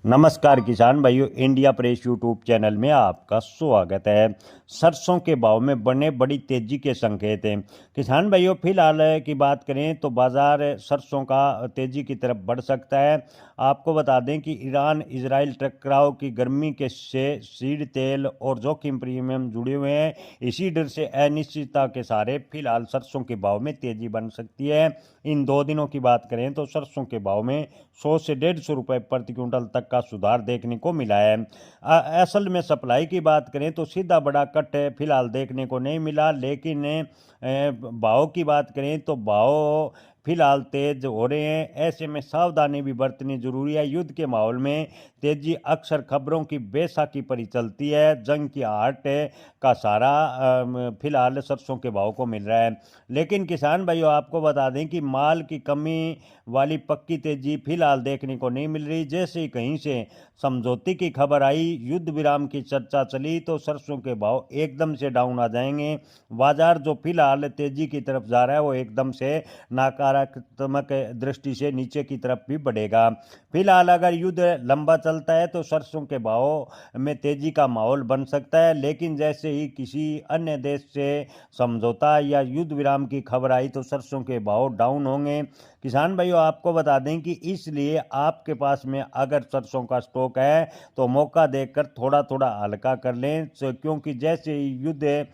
नमस्कार किसान भाइयों, इंडिया प्रेस यूट्यूब चैनल में आपका स्वागत है। सरसों के भाव में बने बड़ी तेजी के संकेत हैं। किसान भाइयों, फिलहाल की बात करें तो बाजार सरसों का तेजी की तरफ बढ़ सकता है। आपको बता दें कि ईरान इजराइल टकराव की गर्मी के से सीड तेल और जोखिम प्रीमियम जुड़े हुए हैं। इसी डर से अनिश्चितता के सहारे फिलहाल सरसों के भाव में तेजी बन सकती है। इन 2 दिनों की बात करें तो सरसों के भाव में 100 से 150 रुपए प्रति क्विंटल तक का सुधार देखने को मिला है। असल में सप्लाई की बात करें तो सीधा बड़ा कट फिलहाल देखने को नहीं मिला, लेकिन भाव की बात करें तो भाव फिलहाल तेज हो रहे हैं। ऐसे में सावधानी भी बरतनी जरूरी है। युद्ध के माहौल में तेजी अक्सर खबरों की बेसाखी पर ही चलती है। जंग की आहट का सारा फिलहाल सरसों के भाव को मिल रहा है। लेकिन किसान भाइयों, आपको बता दें कि माल की कमी वाली पक्की तेजी फिलहाल देखने को नहीं मिल रही। जैसे ही कहीं से समझौते की खबर आई, युद्ध विराम की चर्चा चली, तो सरसों के भाव एकदम से डाउन आ जाएंगे। बाजार जो फिलहाल तेजी की तरफ जा रहा है वो एकदम से नकारात्मक दृष्टि से नीचे की तरफ भी बढ़ेगा। फिलहाल अगर युद्ध लंबा चलता है तो सरसों के भाव में तेजी का माहौल बन सकता है, लेकिन जैसे ही किसी अन्य देश से समझौता या युद्ध विराम की खबर आई तो सरसों के भाव डाउन होंगे। किसान भाइयों, आपको बता दें कि इसलिए आपके पास में अगर सरसों का स्टॉक है तो मौका देखकर थोड़ा थोड़ा हल्का कर लें, क्योंकि जैसे ही युद्ध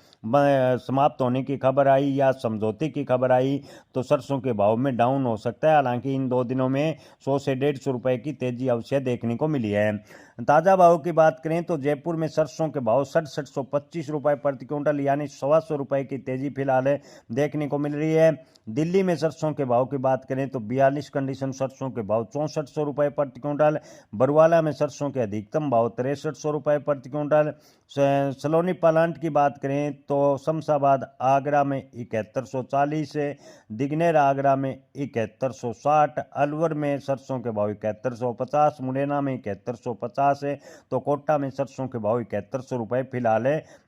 समाप्त होने की खबर आई या समझौते की खबर आई तो सरसों के भाव में डाउन हो सकता है। हालांकि इन 2 दिनों में 100 से 150 रुपए की तेजी अवश्य देखने को मिली है। ताजा भाव की बात करें तो जयपुर में सरसों के भाव 6725 रुपए प्रति क्विंटल यानी 125 रुपए की तेजी फिलहाल देखने को मिल रही है। दिल्ली में सरसों के भाव की बात करें तो 42 कंडीशन सरसों के भाव 6400 रुपए प्रति क्विंटल। बरुआला में सरसों के अधिकतम भाव 6300 रुपए प्रति क्विंटल। सलोनी प्लांट की बात करें तो शमशाबाद आगरा में 7140, दिगनेर आगरा में 7160, अलवर में सरसों के भाव 7150, मुरैना में 7150 है, तो कोटा में सरसों के भाव 7100 रुपए फिलहाल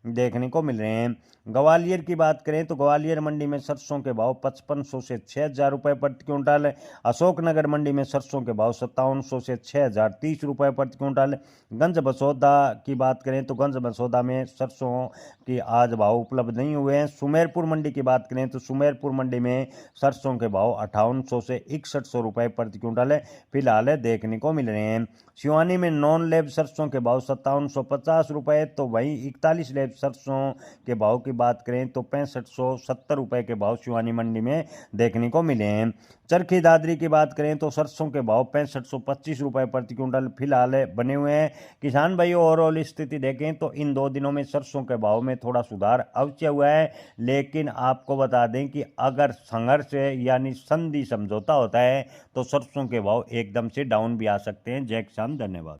देखने को मिल रहे हैं। ग्वालियर की बात करें तो ग्वालियर मंडी में सरसों के भाव 5500 से 6000 रुपए प्रति क्विंटल। अशोकनगर मंडी में सरसों के भाव 5700 से 6030 रुपए प्रति क्विंटल। गंज बसौदा की बात करें तो गंज बसौदा में सरसों की आज भाव उपलब्ध नहीं हुए हैं। सुमेरपुर मंडी की बात करें तो सुमेरपुर मंडी में सरसों के भाव 5800 से 6100 रुपए प्रति क्विंटल फिलहाल देखने को मिल रहे हैं। सिवानी में नॉन लेब सरसों के भाव 5750 रुपए, तो वहीं 41 लेब सरसों के भाव की बात करें तो 6570 रुपए के भाव सिवानी मंडी में देखने को मिले हैं। चरखी दादरी की बात करें तो सरसों के भाव 6525 रुपए प्रति क्विंटल फिलहाल बने हुए हैं। किसान भाइयों, ओवरऑल स्थिति देखें तो इन 2 दिनों में सरसों के भाव में थोड़ा सुधार अवश्य हुआ है, लेकिन आपको बता दें कि अगर संघर्ष यानी संधि समझौता होता है तो सरसों के भाव एकदम से डाउन भी आ सकते हैं। जय किसान, धन्यवाद।